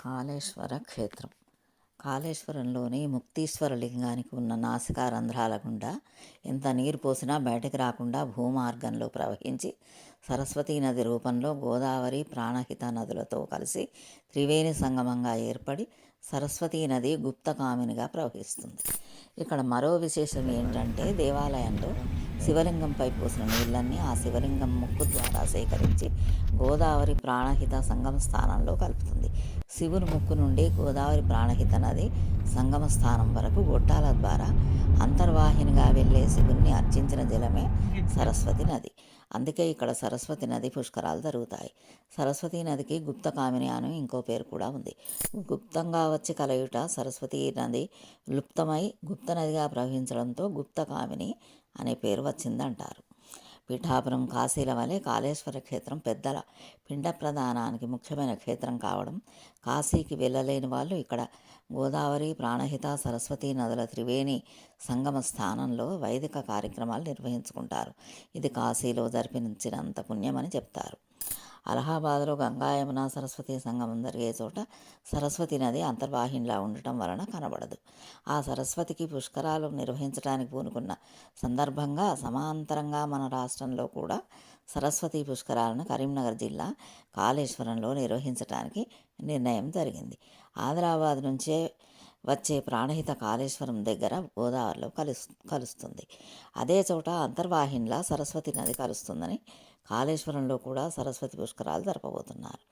కాళేశ్వర క్షేత్రం. కాళేశ్వరంలోని ముక్తీశ్వర లింగానికి ఉన్న నాసికా రంధ్రాల గుండా ఎంత నీరు పోసినా బయటకు రాకుండా భూమార్గంలో ప్రవహించి సరస్వతీ నది రూపంలో గోదావరి, ప్రాణహిత నదులతో కలిసి త్రివేణి సంగమంగా ఏర్పడి సరస్వతీ నది గుప్తకామినిగా ప్రవహిస్తుంది. ఇక్కడ మరో విశేషం ఏంటంటే దేవాలయంలో శివలింగంపై పోసిన నీళ్ళన్నీ ఆ శివలింగం ముక్కు ద్వారా సేకరించి గోదావరి ప్రాణహిత సంగమ స్థానంలో కలుపుతుంది. శివుని ముక్కు నుండి గోదావరి ప్రాణహిత నది సంగమ స్థానం వరకు గొట్టాల ద్వారా అంతర్వాహినిగా వెళ్ళే శివుణ్ణి అర్చించిన జలమే సరస్వతి నది. అందుకే ఇక్కడ సరస్వతి నది పుష్కరాలు జరుగుతాయి. సరస్వతీ నదికి గుప్తకామిని అని ఇంకో పేరు కూడా ఉంది. గుప్తంగా వచ్చి కలయుట సరస్వతీ నది లుప్తమై గుప్త నదిగా ప్రవహించడంతో గుప్తకామిని అనే పేరు వచ్చిందంటారు. పీఠాపురం, కాశీల వలె కాళేశ్వర క్షేత్రం పెద్దల పిండ ప్రదానానికి ముఖ్యమైన క్షేత్రం కావడం, కాశీకి వెళ్ళలేని వాళ్ళు ఇక్కడ గోదావరి, ప్రాణహిత, సరస్వతీ నదుల త్రివేణి సంగమ స్థానంలో వైదిక కార్యక్రమాలు నిర్వహించుకుంటారు. ఇది కాశీలో జరిపించినంత పుణ్యమని చెప్తారు. అలహాబాద్లో గంగా, యమున, సరస్వతి సంగమం జరిగే చోట సరస్వతి నది అంతర్వాహినిలా ఉండటం వలన కనబడదు. ఆ సరస్వతికి పుష్కరాలు నిర్వహించడానికి పూనుకున్న సందర్భంగా సమాంతరంగా మన రాష్ట్రంలో కూడా సరస్వతి పుష్కరాలను కరీంనగర్ జిల్లా కాళేశ్వరంలో నిర్వహించడానికి నిర్ణయం జరిగింది. ఆదిలాబాద్ నుంచే వచ్చే ప్రాణహిత కాళేశ్వరం దగ్గర గోదావరిలో కలుస్తుంది. అదే చోట అంతర్వాహినిలా సరస్వతి నది కలుస్తుందని కాళేశ్వరంలో కూడా సరస్వతి పుష్కరాలు జరపబోతున్నారు.